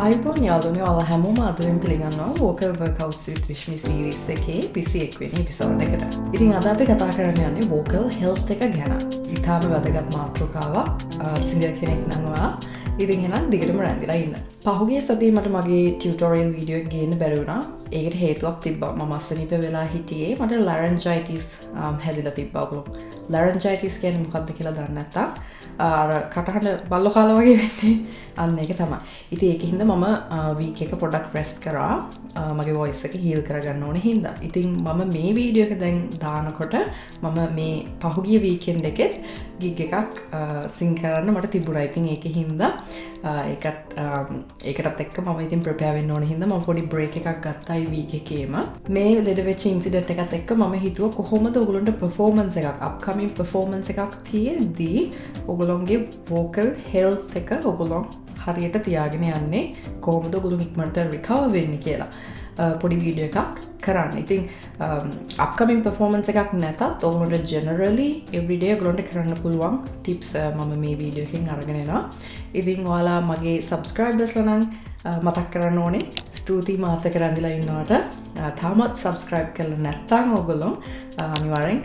අයිබෝන් යාළුවනේ ඔයාලා හැමෝම අදරින් පිළිගන්නවා vocal workouts with Vishmi series එකේ 21 වෙනි එපිසෝඩ් එකට. ඉතින් අද අපි කතා කරන්න යන්නේ vocal health එක ගැන. ඊටාම වැදගත් මාතෘකාවක් සිංගර් කෙනෙක් නම් ඔයා. ඉතින් එහෙනම් දිගටම රැඳිලා ඉන්න. පහුගිය සතියේ මට මගේ ටියුටෝරියල් වීඩියෝ එක ගේන්න බැරි වුණා. ඒකට හේතුවක් තිබ්බා. මම අසනීප වෙලා හිටියේ. මට laryngitis හැදිලා තිබ්බා. laryngitis කියන්නේ මොකක්ද කියලා දන්නේ නැත්නම් අර කටහඬ බල්ලෝ කාලා වගේ වෙන්නේ අන්න ඒක තමයි. ඉතින් ඒකින්ද මම වීක් එක පොඩක් රෙස්ට් කරා මගේ වොයිස් එක හීල් කරගන්න ඕනේ හින්දා. ඉතින් මම මේ වීඩියෝ එක දැන් දානකොට මම මේ පහුගිය වීකෙන්ඩ් එකෙත් ගිග් එකක් සිං කරන්න මට තිබුණා. ඉතින් ඒකින්ද ඒකටත් එක්ක මම ඉතින් ප්‍රපෙයාර් වෙන්න ඕනේ හින්දා මම පොඩි බ්‍රේක් එකක් ගත්තා මේ වීක් එකේම. මේ ලෙඩ වෙච්ච ඉන්සිඩන්ට් එකත් එක්ක මම හිතුවා කොහොමද ඔයගොල්ලන්ට පර්ෆෝමන්ස් එකක් අප්කමින් පර්ෆෝමන්ස් එකක් තියෙද්දී ඔයගොල්ලන්ගේ vocal health එක ඔයගොල්ලෝ හරියට තියාගෙන යන්නේ කොහොමද ඔයගොල්ලෝ ඉක්මනට recover වෙන්නේ කියලා පොඩි වීඩියෝ එකක් කරන්න. ඉතින් upcoming performance එකක් නැතත් ඔයගොල්ලන්ට generally everyday ඔයගොල්ලන්ට කරන්න පුළුවන් tips මම මේ වීඩියෝ එකෙන් අරගෙන එනවා. ඉතින් ඔයාලා මගේ subscribersලා නම් මතක් කරන්න ඕනේ ස්තුතියි මාත් එක්ක රැඳිලා ඉන්නවට. තාමත් subscribe කරලා නැත්නම් ඔයගොල්ලෝ අනිවාර්යෙන්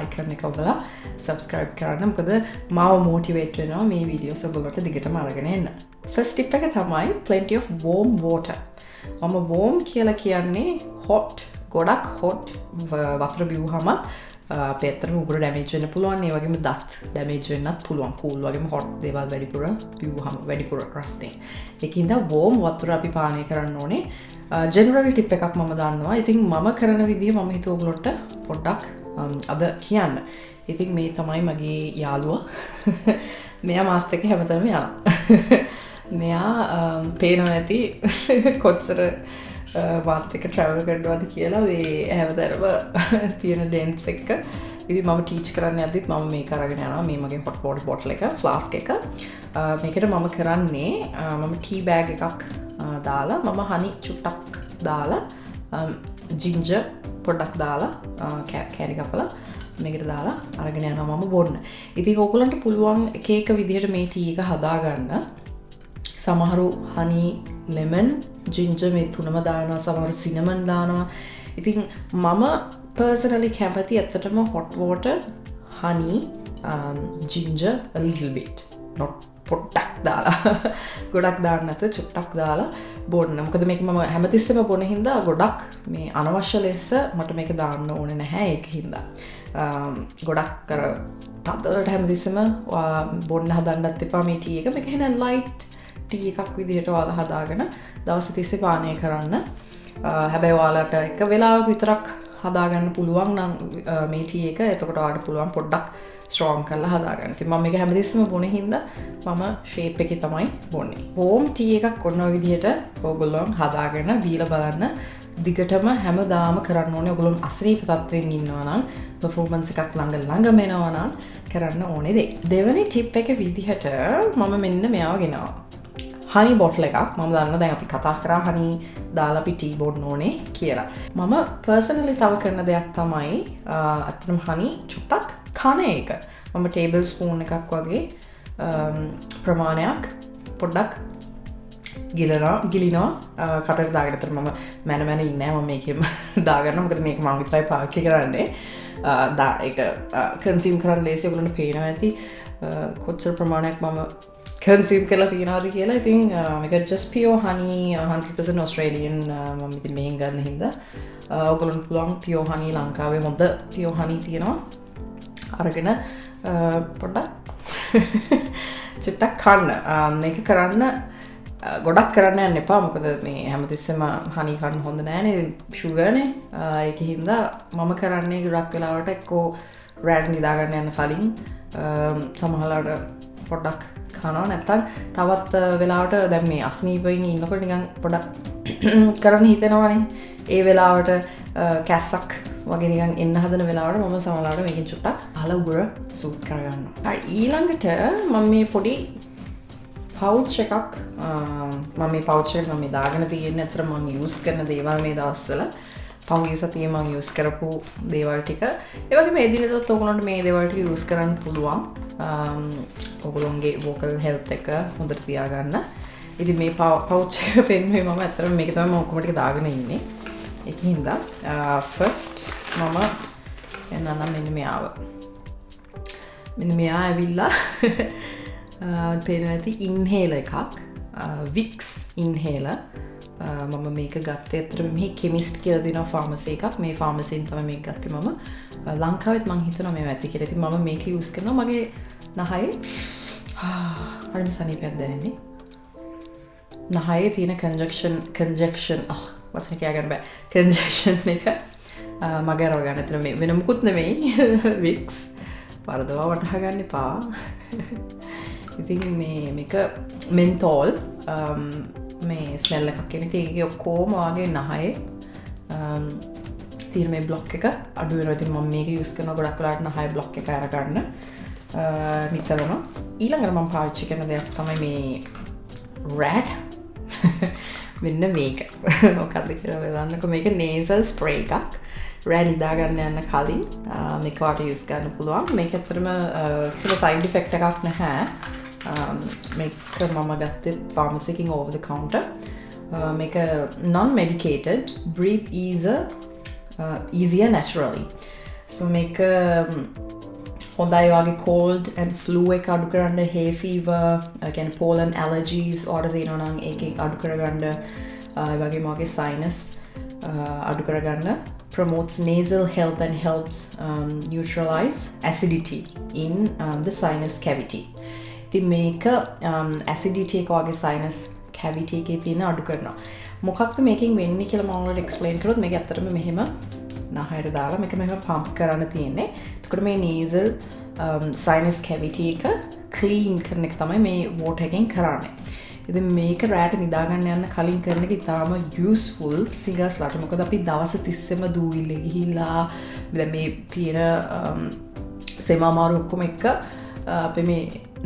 icon එක ඔබලා subscribe කරන්න. මොකද මාව motivate වෙනවා මේ videos ඔයගොල්ලන්ට දිගටම අරගෙන එන්න. first tip එක තමයි plenty of warm water. මම warm කියලා කියන්නේ hot, ගොඩක් hot වතුර බිව්වහම පෙත්තට උගුර ඩැමේජ් වෙන්න පුළුවන්. ඒ වගේම දත් ඩැමේජ් වෙන්නත් පුළුවන්. pool වගේම hot දේවල් වැඩිපුර බිව්වහම වැඩිපුර රස්නේ. ඒකින්ද warm වතුර අපි පානය කරන්න ඕනේ. general tip එකක් මම දන්නවා. ඉතින් මම කරන විදිහ මම හිතුවා ඔයගොල්ලන්ට පොඩ්ඩක් අද කියන්න. ඉතින් මේ තමයි මගේ යාළුවා. මෙයා මාත් එක්ක හැමතැනම යනවා. මෙයා පේනවා ඇති කොච්චර මාත් එක්ක ට්‍රැවල් කරනවාද කියලා මේ හැමතැනම තියෙන ඩෙන්ට්ස් එක්ක. ඉතින් මම ටීච් කරන්න යද්දිත් මම මේක අරගෙන යනවා. මේ මගේ hot water bottle එක, flask එක. මේකට මම කරන්නේ මම ටී බෑග් එකක් දාලා මම honey චුට්ටක් දාලා ginger පොඩ්ඩක් දාලා කෑලි කපලා මේකට දාලා අරගෙන යනවා මම බොන්න. ඉතින් ඔයගොල්ලන්ට පුළුවන් එක එක විදිහට මේ ටී එක හදාගන්න. සමහරු honey, lemon, ginger මේ තුනම දානවා. සමහරු cinnamon දානවා. ඉතින් මම personally කැමති ඇත්තටම hot water, honey, ginger a little bit. not පොඩ්ඩක් දාලා ගොඩක් දාන්න නැතුව චුට්ටක් දාලා බොන්න. මොකද මේක මම හැමතිස්සෙම බොන හින්දා ගොඩක් මේ අනවශ්‍ය ලෙස මට මේක දාන්න ඕනේ නැහැ. ඒක හින්දා ගොඩක් කර තදට හැමතිස්සෙම බොන්න හදන්නත් එපා මේ ටී එක. මේක එහෙනම් light ටී එකක් විදිහට ඔයාලා හදාගෙන දවස් 30 පානය කරන්න. හැබැයි ඔයාලට එක වෙලාවක විතරක් හදාගන්න පුළුවන් නම් මේ ටී එක එතකොට ඔයාලට පුළුවන් පොඩ්ඩක් ස්ට්‍රෝං කරලා හදාගන්න. ඉතින් මම මේක හැමතිස්සෙම බොන හින්දා මම ෂේප් එකේ තමයි බොන්නේ. හෝම් ටී එකක් ඔන්න ඔය විදිහට ඔයගොල්ලෝ හදාගෙන බීලා බලන්න. දිගටම හැමදාම කරන්න ඕනේ. ඔයගොල්ලෝ අසනීප තත්ත්වයෙන් ඉන්නවා නම් performance එකක් ළඟම එනවා නම් කරන්න ඕනේ දේ. දෙවෙනි ටිප් එක විදිහට මම මෙන්න මෙයාව ගෙනවා. honey bottle එකක්. මම දන්නවා දැන් අපි කතා කරා honey දාලා අපි ටී බොන්න ඕනේ කියලා. මම personally තව කරන දෙයක් තමයි අතනම honey චුට්ටක් කන එක. මම ටේබල් ස්පූන් එකක් වගේ ප්‍රමාණයක් පොඩ්ඩක් ගිලිනවා කටට දාගෙන. අතට මම මැන ඉන්නේ මම මේකෙම දාගන්න. මොකද මේක මම විතරයි පාවිච්චි කරන්නේ. ඒක කන්සියුම් කරන්න ලේසි. ඔයගොල්ලන්ට පේනවා ඇති කොච්චර ප්‍රමාණයක් මම කන්සියුම් කරලා තියනවාද කියලා. ඉතින් මේක just pure honey 100% Australian මම ඉතින් මේන් ගන්න හින්දා ඔයගොල්ලන්ට පුළුවන් pure honey ලංකාවේ හොඳ pure honey තියෙනවා. අරගෙන පොඩ්ඩක් චුට්ටක් කන්න. මේක කරන්න ගොඩක් කරන්න යන්න එපා. මොකද මේ හැමතිස්සෙම honey කන්න හොඳ නෑනේ, sugar නේ. ඒක හින්දා මම කරන්නේ ගොඩක් වෙලාවට එක්කෝ රැඩ් නිදාගන්න යන කලින් සමහරවිට පොඩ්ඩක් කනවා. නැත්තම් තවත් වෙලාවට දැන් මේ අස්නීපයෙන් ඉන්නකොට නිකන් පොඩක් කරන්න හිතෙනවනේ. ඒ වෙලාවට කැස්සක් වගේ නිකන් එන්න හදන වෙලාවට මම සමහරවිට මේකෙන් චුට්ටක් අහලා උගුර සූට් කරගන්නවා. ඊළඟට මම මේ පොඩි පවුච් එකක් මම මේ පවුච් එක මම දාගෙන තියෙන්නේ. අතර මම යූස් කරන දේවල් මේ දවස්වල පහුගිය සතියේ මම යූස් කරපු දේවල් ටික. ඒ වගේම එදිනෙදත් ඔයගොල්ලන්ට මේ දේවල් ටික යූස් කරන්න පුළුවන්. ඔයගොල්ලන්ගේ vocal health එක හොඳට තියාගන්න. ඉතින් මේ පවුච් එක පෙන්නුවේ මම ඇත්තටම මේක තමයි මම ඔක්කොම ටික දාගෙන ඉන්නේ. ඒකින් හින්දා ෆස්ට් මම එන්නම් මෙන්න මෙයාව. මෙන්න මෙයා ඇවිල්ලා පේනවා ඇති ඉන්හේලර් එකක්. වික්ස් ඉන්හේලර්. මම මේක ගත්තේ ඇත්තටම මෙහි කෙමිස්ට් කියලා දෙනවා ෆාමසි එකක්. මේ ෆාමසියෙන් තමයි මේක ගත්තේ මම. ලංකාවෙත් මං හිතනවා මේව ඇති කියලා. ඉතින් මම මේක යූස් කරනවා මගේ නහයේ හරිම සනීපයක් දැනෙන්නේ. නහයේ තියෙන congestion වචන කියන්න බෑ. congestion එක මගේ අරව ගන්න. ඇත්තට මේ වෙන මුකුත් නෙමෙයි. වික්ස් වරදවා වටහා ගන්න එපා. ඉතින් මේක මෙන්තෝල් මේ ස්මෙල් එකක් එන. ඉතින් ඒකේ ඔක්කොම වගේ නහයේ තියෙන මේ බ්ලොක් එක අඩු වෙනවා. ඉතින් මම මේක යූස් කරනවා ගොඩක් වෙලාවට නහයේ බ්ලොක් එක අරගන්න. නිතරම ඊළඟට මම පාවිච්චි කරන දෙයක් තමයි මේ රැට්. මෙන්න මේක. මොකක්ද කියලා බලන්නකෝ. මේක නේසල් ස්ප්‍රේ එකක්. රෑ නිදා ගන්න යන්න කලින් මේක වාට යූස් කරන්න පුළුවන්. මේක ඇත්තටම කිසිම සයිඩ් ඉෆෙක්ට් එකක් නැහැ. මේක මම ගත්තේ ෆාමසි එකකින් over the counter. මේක non medicated, breathe easier naturally. So මේක හොඳයි වගේ cold and flu එක අඩු කරන්න, hay fever, again pollen allergies order දෙනවා නම් ඒකේ අඩු කරගන්න, ඒ වගේම වගේ sinus අඩු කරගන්න, promotes nasal health and helps neutralize acidity in the sinus cavity. ඉතින් මේක acidity එක වගේ sinus cavity එකේ තියෙන අඩු කරනවා. මොකක්ද මේකෙන් වෙන්නේ කියලා මම ඔයාලට explain කරොත් මේක ඇත්තටම මෙහෙම නහයට දාලා මේක මෙහෙම පම්ප් කරන්න තියෙන්නේ. එතකොට මේ nasal sinus cavity එක clean කරන එක තමයි මේ water එකෙන් කරන්නේ. ඉතින් මේක රැට නිදා ගන්න යන්න කලින් කරන එක ඉතාලම useful singers-ලාට. මොකද අපි දවස් 30ෙම දූවිල්ලේ ගිහිල්ලා දැන් මේ තියෙන සෙම අමාරු ඔක්කොම එක්ක අපේ මේ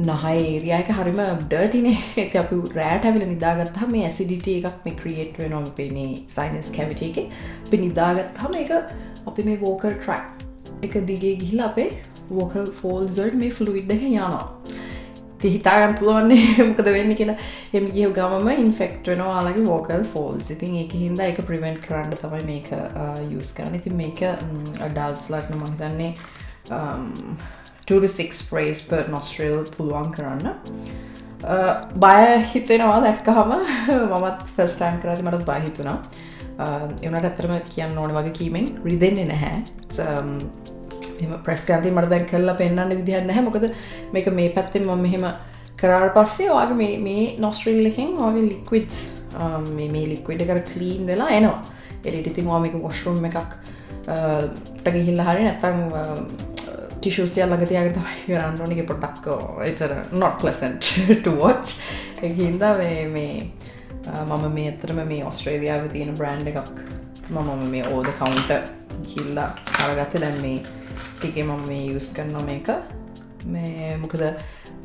නහය ඒරියා එක හරිම dirty නේ. ඉතින් අපි රැට ඇවිල්ලා නිදාගත්තාම මේ acidity එකක් මේ create වෙනවා අපේ මේ sinus cavity එකේ. අපි නිදාගත්තාම ඒක අපි මේ vocal tract එක දිගේ ගිහිල්ලා අපේ vocal folds වලට මේ fluid එක යනවා. ඉතින් හිතා ගන්න පුළුවන් නේ මොකද වෙන්නේ කියලා. එහෙම ගියව ගමම infect වෙනවා ඔයාලගේ vocal folds. ඉතින් ඒකෙන් හින්දා ඒක prevent කරන්න තමයි මේක use කරන්නේ. ඉතින් මේක adults ලාට නම් මම හිතන්නේ 2 to 6 sprays per nostril පුළුවන් කරන්න. බය හිතෙනවා දැක්කහම මමත් first time කරද්දි මට බය හිතුණා. ඒ වුණාට ඇත්තටම කියන්න ඕනේ වගේ කීමෙන් රිදෙන්නේ නැහැ. එහෙම ප්‍රෙස් කරද්දී මට දැන් කරලා පෙන්නන්න විදිහක් නැහැ. මොකද මේක මේ පැත්තෙන් මම මෙහෙම කරාට පස්සේ ඔයාගේ මේ nostril එකෙන් ඔයාගේ liquid මේ liquid එක clean වෙලා එනවා. එළියට ඉතින් ඔයා මේක washroom එකක් ට ගිහිල්ලා හරිය නැත්නම් tissues තියලා ළඟ තියාගෙන තමයි කරන්න ඕනේ. ඒක පොඩ්ඩක් it's not pleasant to watch. ඒකින්ද මේ මම මේ ඇත්තටම මේ ඕස්ට්‍රේලියාවේ තියෙන බ්‍රෑන්ඩ් එකක් මම මේ over the counter ගිහිල්ලා අරගත්තේ. දැන් මේ ටිකේ මම මේ use කරනවා මේක. මේ මොකද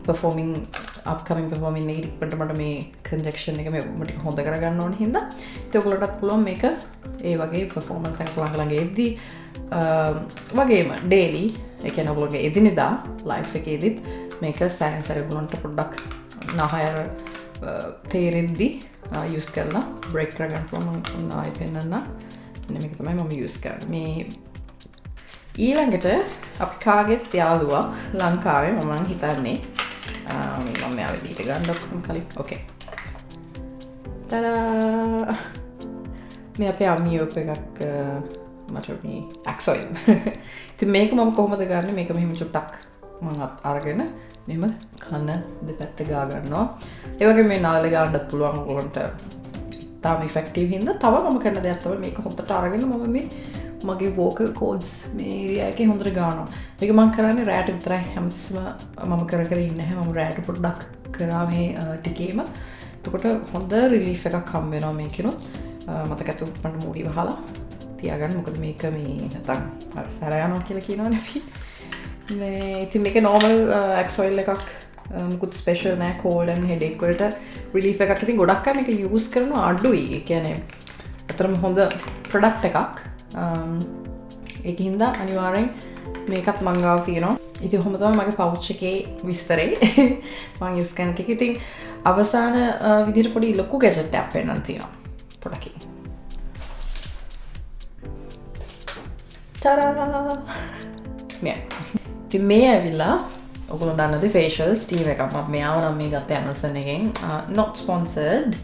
upcoming performing එකේ ඉක්මනට මට මේ congestion එක මේ ඔක්කොම ටික හොඳ කරගන්න ඕනේ හින්දා ඉතින් ඔයගොල්ලන්ටත් පුළුවන් මේක ඒ වගේ performance එකක් ළඟ එද්දී වගේම daily ඒ කියන්නේ ඔයගොල්ලෝගේ එදිනෙදා life එකේදීත් මේක සැරෙන් සැර ඔයගොල්ලන්ට පොඩ්ඩක් නහය තේරෙද්දී use කරලා break කරගන්න පුළුවන්. මම ආයෙ පෙන්නන්න. මෙන්න මේක තමයි මම use කරන්නේ. මේ ඊළඟට අපි කාගෙත් යාළුවා ලංකාවේ මම හිතන්නේ මම මෙයාව දීට ගන්න කලින් ඕකේ ටඩා මේ අපේ අමියෝප එකක් මට මේ ඇක්සොයිල්. ඉතින් මේක මම කොහොමද ගන්න? මේක මෙහෙම චුට්ටක් මම අරගෙන මෙහෙම කන දෙපැත්ත ගා ගන්නවා. ඒ වගේ මේ නාලේ ගන්නත් පුළුවන් ඔයගොල්ලන්ට තාම ඉෆෙක්ටිව් හින්දා. තව මම කරන දෙයක් තමයි මේක හොඳට අරගෙන මම මේ මගේ vocal cords මේ ඒරියා එකේ හොඳට ගන්නවා. මේක මම කරන්නේ රැට විතරයි. හැමතිස්සම මම කර ඉන්නේ නැහැ. මම රැට පොඩ්ඩක් කරා මේ ටිකේම. එතකොට හොඳ රිලීෆ් එකක් හම්බ වෙනවා මේකෙනොත්. මතක ඇතුව මට මූඩි වහලා තියාගන්න. මොකද මේක මේ නැත්තම් සැර යනවා කියලා කියනවනේ අපි. මේ ඉතින් මේක normal Axoil එකක්. මුකුත් ස්පෙෂල් නෑ. cold and headache වලට රිලීෆ් එකක්. ඉතින් ගොඩක් අය මේක යූස් කරනවා අඩුයි. ඒ කියන්නේ අතරම හොඳ ප්‍රොඩක්ට් එකක්. ඒක හින්දා අනිවාර්යෙන් මේකත් මං ගාව තියෙනවා. ඉතින් කොහොම තමයි මගේ පවුච් එකේ විස්තරේ මම යූස් කරන එක. ඉතින් අවසාන විදිහට පොඩි ලොකු ගැජට් එකක් පෙන්නන්න තියෙනවා. පොඩකින්. ටඩා! මේ. ඉතින් මේ ඇවිල්ලා ඔයගොල්ලෝ දන්නද facial steam එකක්. මම මෙයාව නම් මේ ගත්තේ Amazon එකෙන්. Not sponsored.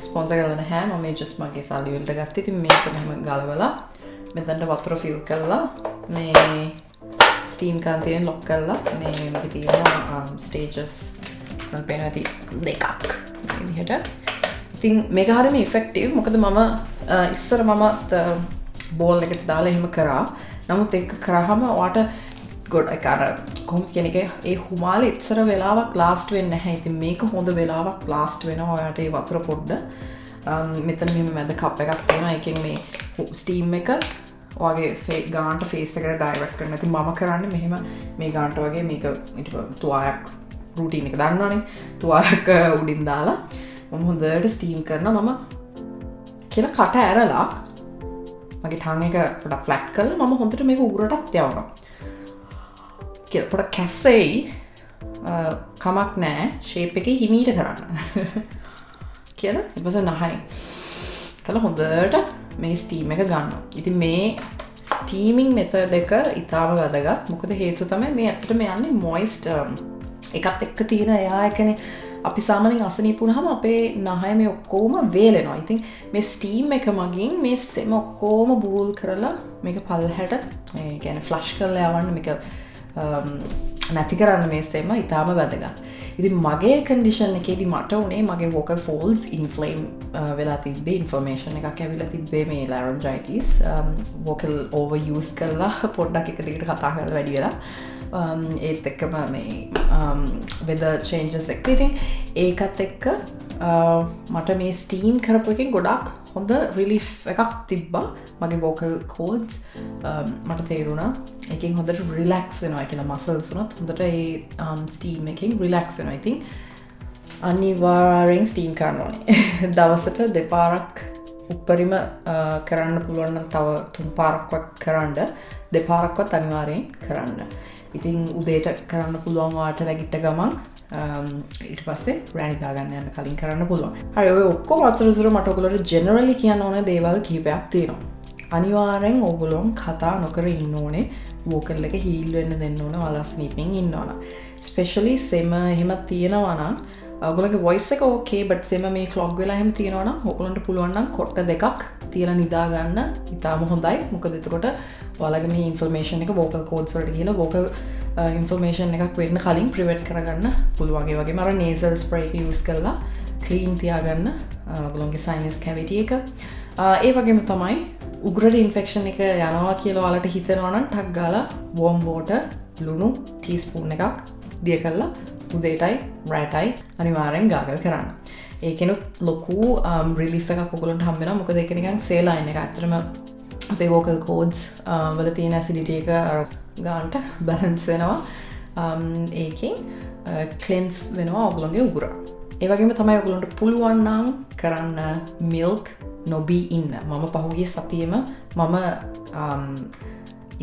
ස්පොන්සර් කරලා නැහැ. මම මේ just මගේ සල්ලි වලට ගත්තේ. ඉතින් මේක මෙහෙම ගලවලා මෙතනට වතුර fill කරලා මේ steam එකෙන් තියෙන lock කරලා මේ මේකේ තියෙනවා stages මම පේනවා ඇති දෙකක් මේ විදිහට. ඉතින් මේක හරියම effective. මොකද මම ඉස්සර මම බෝල් එකට දාලා එහෙම කරා. නමුත් ඒක කරාම ඔයාට ගොඩක් අර කොහොමද කියන එක ඒ හුමාලේ ඉතර වෙලාවක් ලාස්ට් වෙන්නේ නැහැ. ඉතින් මේක හොඳ වෙලාවක් ලාස්ට් වෙනවා. ඔයාට ඒ වතුර පොඩ්ඩ මෙතන මෙහෙම මැද කප් එකක් තියෙනවා. ඒකෙන් මේ ස්ටීම් එක ඔයාගේ ගානට ෆේස් එකට ඩයිරෙක්ට් කරනවා. ඉතින් මම කරන්නේ මෙහෙම මේ ගානට වගේ මේක ඊට තුවායක් රූටින් එක දන්නවනේ. තුවායක් උඩින් දාලා මම හොඳට ස්ටීම් කරනවා. මම කියලා කට ඇරලා මගේ ටං එක පොඩක් ෆ්ලැට් කරලා මම හොඳට මේක උගුරටත් යවනවා. කියලා පොඩක් කැස්සෙයි කමක් නෑ ෂේප් එකේ හිමීට කරන්න. කියලා ඊපස්සේ නහයි. කළා හොඳට මේ ස්ටීම් එක ගන්නවා. ඉතින් මේ ස්ටීමින් මෙතඩ් එක ඉතාම වැදගත්. මොකද හේතුව තමයි මේ ඇත්තටම යන්නේ මොයිස්ට් එකත් එක්ක තියෙන එයා එකනේ අපි සාමාන්‍යයෙන් අසනීප වුණාම අපේ නහය මේ ඔක්කොම වේලෙනවා. ඉතින් මේ ස්ටීම් එක මගින් මේ සෙම ඔක්කොම බූල් කරලා මේක පල්ලහැට ඒ කියන්නේ ෆ්ලෂ් කරලා යවන්න මේක නැති කරන්න මේ සෙම ඉතාම වැදගත්. ඉතින් මගේ කන්ඩිෂන් එකේදී මට උනේ මගේ vocal folds inflame වෙලා තිබ්බේ ඉන්ෆර්මේෂන් එකක් ඇවිල්ලා තිබ්බේ මේ laryngitis vocal overuse කරලා පොඩ්ඩක් එක දිගට කතා කරලා වැඩි වෙලා ඒත් එක්කම මේ weather changes එක. ඉතින් ඒකත් එක්ක මට මේ ස්ටීම් කරපු එකෙන් ගොඩක් හොඳ රිලීෆ් එකක් තිබ්බා. මගේ vocal cords මට තේරුණා එකෙන් හොඳට රිලැක්ස් වෙනවා කියලා මසල්ස් උනත් හොඳට ඒ ස්ටීම් එකෙන් රිලැක්ස් වෙනවා. ඉතින් අනිවාර්යෙන් ස්ටීම් කරන්න ඕනේ. දවසට දෙපාරක් උපරිම කරන්න පුළුවන් නම් තව 3 පාරක්වත් කරන්න දෙපාරක්වත් අනිවාර්යෙන් කරන්න. ඉතින් උදේට කරන්න පුළුවන් වාට නැගිට ගමන් ඊට පස්සේ රෑනිකා ගන්න යන්න කලින් කරන්න පුළුවන්. හරි ඔය ඔක්කොම අතරතුර මට ඔයගොල්ලෝට ජෙනරලි කියන්න ඕන දේවල් කීපයක් තියෙනවා. අනිවාර්යෙන් ඕගොල්ලෝ කතා නොකර ඉන්න ඕනේ. වෝකල් එක හීල් වෙන්න දෙන්න ඕන ඔයාලා ස්නීපින් ඉන්නවනම්. ස්පෙෂලි සෙම එහෙම තියෙනවා නම් ඔයගොල්ලෝගේ වොයිස් එක ඕකේ බට් සෙම මේ ක්ලොග් වෙලා එහෙම තියෙනවා නම් ඔයගොල්ලන්ට පුළුවන් නම් කොට්ට දෙකක් තියලා නිදා ගන්න. ඉතාලම හොඳයි. මොකද එතකොට ඔයාලගේ මේ ඉන්ෆර්මේෂන් එක vocal cords වලට ගිහලා vocal ඉන්ෆර්මේෂන් එකක් වෙන්න කලින් ප්‍රිවෙන්ට් කරගන්න පුළුවන්. ඒ වගේම අර nasal spray එක use කරලා clean තියාගන්න ඔයගොල්ලෝගේ sinus cavity එක. ඒ වගේම තමයි උගුරට ඉන්ෆෙක්ෂන් එක යනවා කියලා ඔයාලට හිතෙනවා නම් ටක් ගාලා warm water ලුණු ටීස්පූන් එකක් දිය කරලා උදේටයි රෑටයි අනිවාර්යෙන් ගාගල් කරන්න. ඒකෙනුත් ලොකු රිලීෆ් එකක් ඔයගොල්ලන්ට හම්බ වෙනවා. මොකද ඒක නිකන් සේලයින් එක. ඇත්තටම අපේ vocal cords වල තියෙන acidity එක ගානට බැලන්ස් වෙනවා. ඒකෙන් ක්ලෙන්ස් වෙනවා ඔයගොල්ලෝගේ උගුර. ඒ වගේම තමයි ඔයගොල්ලන්ට පුළුවන් නම් කරන්න milk නොබී ඉන්න. මම පහුගිය සතියේම මම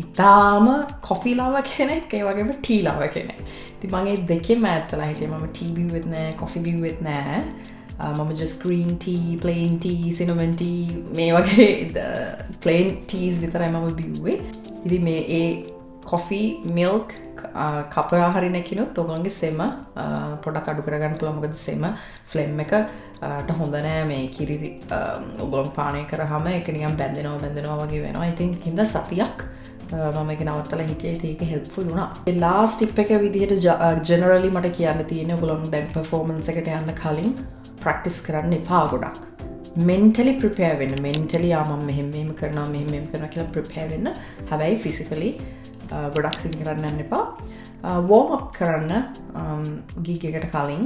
ඉතාම කොෆි ලව කෙනෙක් ඒ වගේම ටී ලව කෙනෙක්. ඉතින් මම ඒ දෙකෙන්ම ඈත්ලා හිටියේ. මම ටී බිව්වෙත් නෑ කොෆි බිව්වෙත් නෑ. මම just green tea, plain tea, cinnamon tea මේ වගේ plain teas විතරයි මම බිව්වේ. ඉතින් මේ ඒ coffee milk කපලා හරි නැකිනොත් ඔයගොල්ලන්ගේ සෙම පොඩක් අඩු කරගන්න පුළුවන්. මොකද සෙම ෆ්ලේම් එකට හොඳ නෑ මේ කිරි ඔයගොල්ලෝ පානය කරාම ඒක නිකන් බැඳෙනවා වගේ වෙනවා. ඉතින් හින්දා සතියක් මම ඒක නවත්තලා හිටියේ. ඒක හෙල්ප්ෆුල් වුණා. ඒ ලාස්ට් ටිප් එක විදිහට ජෙනරලි මට කියන්න තියෙන්නේ ඔයගොල්ලෝ දැන් performance එකට යන්න කලින් ප්‍රැක්ටිස් කරන්න එපා ගොඩක්. mentally prepare වෙන්න. mentally මම මෙහෙම කරනවා කියලා prepare වෙන්න. හැබැයි physically ගොඩක් සිං කරන්න යන්න එපා. warm up කරන්න gig එකට කලින්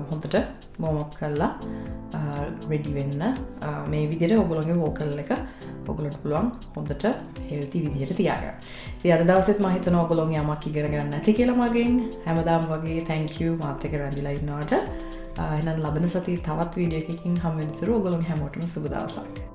හොඳට warm up කරලා ready වෙන්න. මේ විදිහට ඔයගොල්ලෝගේ vocal එක ඔයගොල්ලන්ට පුළුවන් හොඳට healthy විදිහට තියාගන්න. ඉතින් අද දවසෙත් මම හිතනවා ඔයගොල්ලෝ යමක් ඉගෙන ගන්න නැති කියලා මගෙන්. හැමදාම වගේ thank you මාත් එක්ක රැඳිලා ඉන්නවට. එහෙනම් ලබන සතියේ තවත් වීඩියෝ එකකින් හම්බ වෙනතුරු ඔයගොල්ලෝ හැමෝටම සුබ දවසක්.